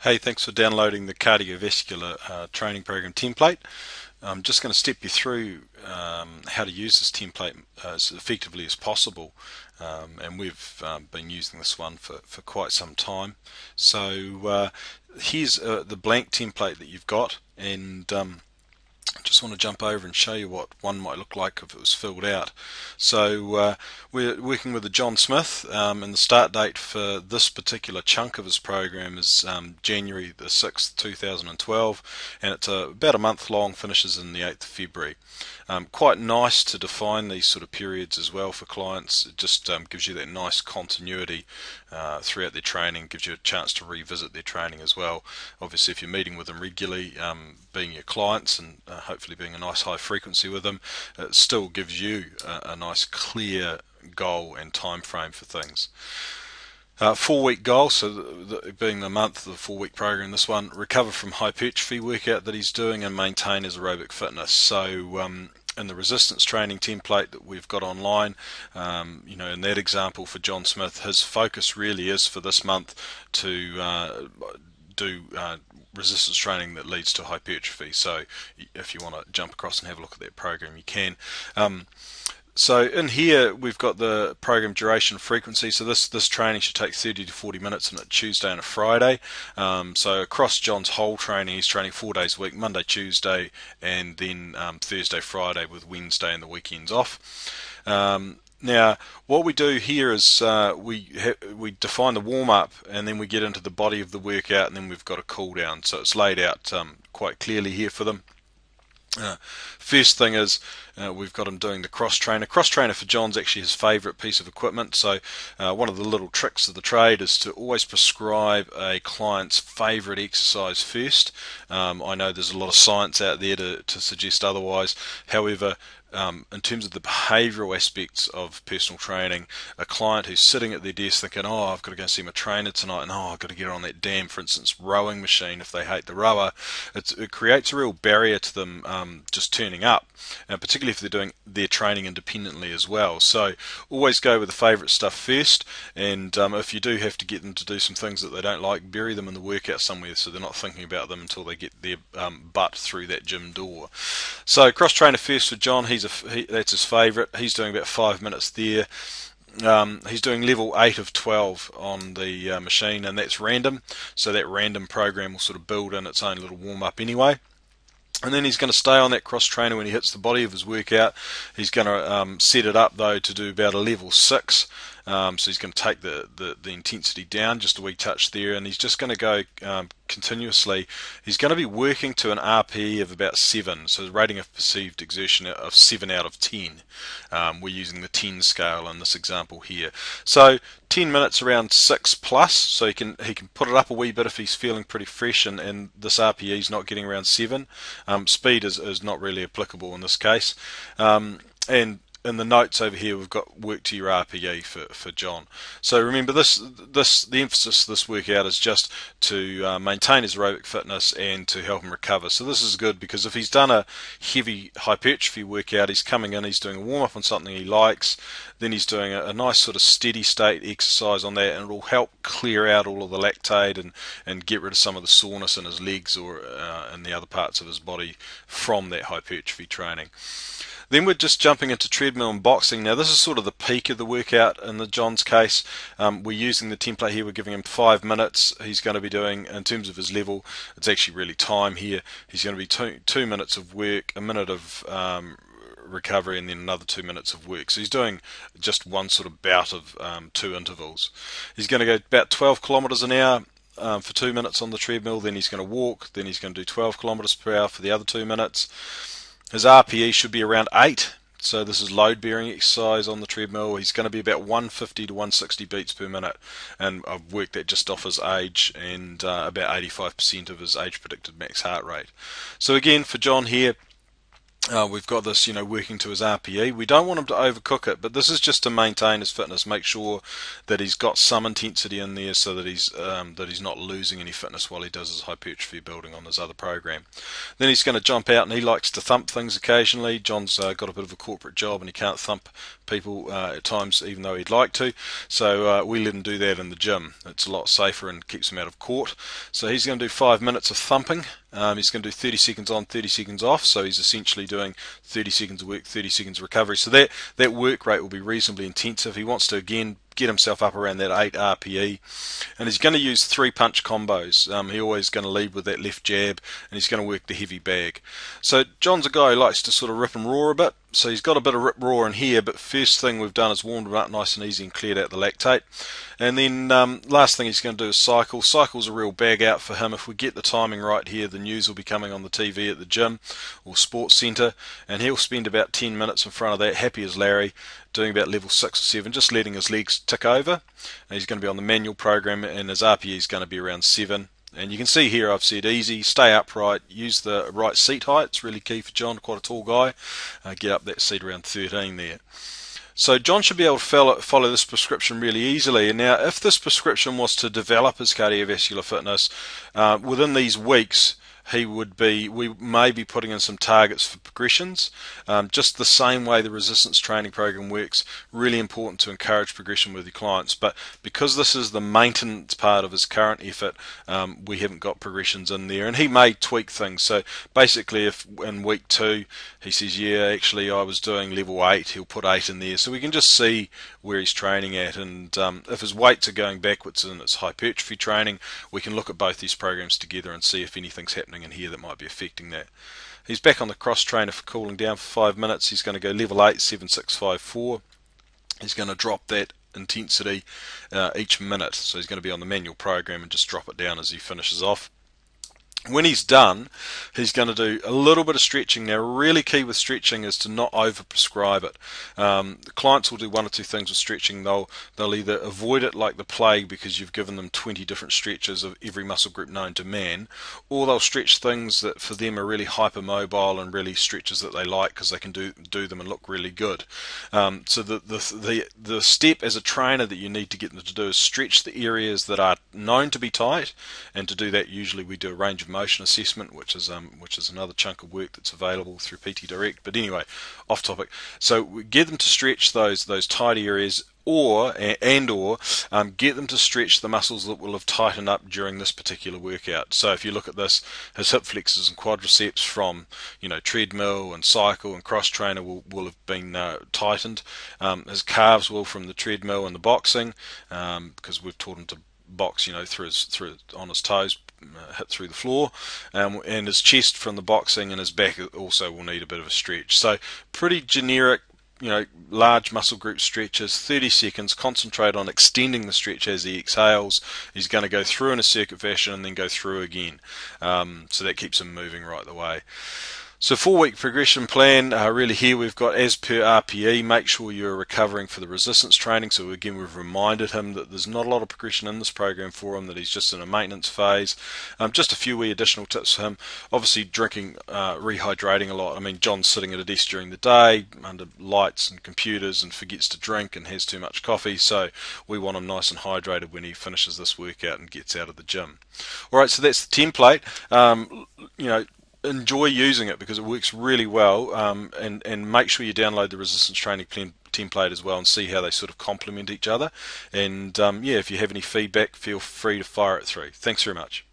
Hey, thanks for downloading the cardiovascular training program template. I'm just going to step you through how to use this template as effectively as possible. And we've been using this one for quite some time. So here's the blank template that you've got, and I just want to jump over and show you what one might look like if it was filled out. So we're working with a John Smith, and the start date for this particular chunk of his program is January the 6th, 2012, and it's about a month long, finishes in the 8th of February. Quite nice to define these sort of periods as well for clients. It just gives you that nice continuity throughout their training, gives you a chance to revisit their training as well. Obviously, if you're meeting with them regularly, being your clients and hopefully being a nice high frequency with them, it still gives you a nice clear goal and time frame for things. 4 week goal, so being the month of the 4 week program, this one, recover from hypertrophy workout that he's doing and maintain his aerobic fitness. So in the resistance training template that we've got online, in that example for John Smith, his focus really is for this month to do resistance training that leads to hypertrophy. So if you want to jump across and have a look at that program, you can. So in here we've got the program duration frequency. So this training should take 30 to 40 minutes on a Tuesday and a Friday. So across John's whole training, he's training 4 days a week, Monday, Tuesday, and then Thursday, Friday, with Wednesday and the weekends off. Now, what we do here is we define the warm-up, and then we get into the body of the workout, and then we've got a cool-down. So it's laid out quite clearly here for them. First thing is we've got him doing the cross trainer. Cross trainer for John's actually his favourite piece of equipment. So one of the little tricks of the trade is to always prescribe a client's favourite exercise first. I know there's a lot of science out there to suggest otherwise. However, in terms of the behavioural aspects of personal training, a client who's sitting at their desk thinking, oh, I've got to go see my trainer tonight, and oh, I've got to get on that damn, for instance, rowing machine if they hate the rower, it creates a real barrier to them just turning up, and particularly if they're doing their training independently as well. So always go with the favourite stuff first, and if you do have to get them to do some things that they don't like, bury them in the workout somewhere so they're not thinking about them until they get their butt through that gym door. So cross trainer first for John, that's his favourite. He's doing about 5 minutes there. He's doing level 8 of 12 on the machine, and that's random. So that random program will sort of build in its own little warm-up anyway. And then he's going to stay on that cross trainer when he hits the body of his workout. He's going to set it up though to do about a level 6. So he's going to take the intensity down just a wee touch there, and he's just going to go continuously. He's going to be working to an RPE of about 7, so rating of perceived exertion of 7 out of 10. We're using the 10 scale in this example here. So 10 minutes around 6 plus, so he can put it up a wee bit if he's feeling pretty fresh and this RPE is not getting around 7. Speed is not really applicable in this case. And in the notes over here we've got work to your RPE for John. So remember the emphasis of this workout is just to maintain his aerobic fitness and to help him recover. So this is good because if he's done a heavy hypertrophy workout, he's coming in, he's doing a warm-up on something he likes, then he's doing a nice sort of steady state exercise on that, and it will help clear out all of the lactate and get rid of some of the soreness in his legs or in the other parts of his body from that hypertrophy training. Then we're just jumping into treadmill and boxing. Now this is sort of the peak of the workout in the John's case. We're using the template here, we're giving him 5 minutes. He's going to be doing, in terms of his level, it's actually really time here. He's going to be 2 minutes of work, a minute of recovery, and then another 2 minutes of work. So he's doing just one sort of bout of 2 intervals. He's going to go about 12 kilometres an hour for 2 minutes on the treadmill, then he's going to walk, then he's going to do 12 kilometres per hour for the other 2 minutes. His RPE should be around 8, so this is load-bearing exercise on the treadmill. He's going to be about 150 to 160 beats per minute, and I've worked that just off his age and about 85% of his age-predicted max heart rate. So again, for John here, We've got this, working to his RPE. We don't want him to overcook it, but this is just to maintain his fitness, make sure that he's got some intensity in there, so that he's not losing any fitness while he does his hypertrophy building on his other program. Then he's going to jump out, and he likes to thump things occasionally. John's got a bit of a corporate job, and he can't thump people at times, even though he'd like to. So we let him do that in the gym. It's a lot safer and keeps him out of court. So he's going to do 5 minutes of thumping. He's going to do 30 seconds on, 30 seconds off, so he's essentially doing 30 seconds of work, 30 seconds of recovery. So that work rate will be reasonably intensive. He wants to, again, get himself up around that 8 RPE, and he's going to use 3-punch combos. He's always going to lead with that left jab, and he's going to work the heavy bag. So John's a guy who likes to sort of rip and roar a bit, so he's got a bit of rip roar in here, but first thing we've done is warmed him up nice and easy and cleared out the lactate. And then last thing he's going to do is cycle. Cycle's a real bag out for him. If we get the timing right here, the news will be coming on the TV at the gym or sports centre, and he'll spend about 10 minutes in front of that, happy as Larry, doing about level 6 or 7, just letting his legs tick over. And he's going to be on the manual program, and his RPE is going to be around 7. And you can see here I've said easy, stay upright, use the right seat height. It's really key for John, quite a tall guy. Get up that seat around 13 there. So John should be able to follow this prescription really easily. And now, if this prescription was to develop his cardiovascular fitness within these weeks, we may be putting in some targets for progressions, just the same way the resistance training program works. Really important to encourage progression with your clients, but because this is the maintenance part of his current effort, we haven't got progressions in there, and he may tweak things. So basically, if in week 2 he says, yeah, actually I was doing level 8, he'll put 8 in there, so we can just see where he's training at. And if his weights are going backwards in its hypertrophy training, we can look at both these programs together and see if anything's happening in here that might be affecting that. He's back on the cross trainer for cooling down for 5 minutes. He's going to go level 8, 7, 6, 5, 4. He's going to drop that intensity each minute, so he's going to be on the manual program and just drop it down as he finishes off. When he's done, he's going to do a little bit of stretching. Now, really key with stretching is to not over-prescribe it. The clients will do 1 or 2 things with stretching. They'll either avoid it like the plague because you've given them 20 different stretches of every muscle group known to man, or they'll stretch things that for them are really hypermobile and really stretches that they like because they can do them and look really good. So the step as a trainer that you need to get them to do is stretch the areas that are known to be tight, and to do that usually we do a range of motion assessment, which is another chunk of work that's available through PT Direct. But anyway, off topic. So we get them to stretch those tight areas, or get them to stretch the muscles that will have tightened up during this particular workout. So if you look at this, his hip flexors and quadriceps from treadmill and cycle and cross trainer will have been tightened. His calves will from the treadmill and the boxing, because we've taught him to box, through on his toes, hit through the floor, and his chest from the boxing, and his back also will need a bit of a stretch. So pretty generic, large muscle group stretches, 30 seconds, concentrate on extending the stretch as he exhales. He's going to go through in a circuit fashion and then go through again. So that keeps him moving right the way. So 4-week progression plan, really here we've got as per RPE, make sure you're recovering for the resistance training. So again, we've reminded him that there's not a lot of progression in this program for him, that he's just in a maintenance phase. Just a few wee additional tips for him. Obviously drinking, rehydrating a lot. I mean, John's sitting at a desk during the day under lights and computers and forgets to drink and has too much coffee, so we want him nice and hydrated when he finishes this workout and gets out of the gym. Alright, so that's the template. Enjoy using it because it works really well, and make sure you download the resistance training template as well and see how they sort of complement each other. And if you have any feedback, feel free to fire it through. Thanks very much.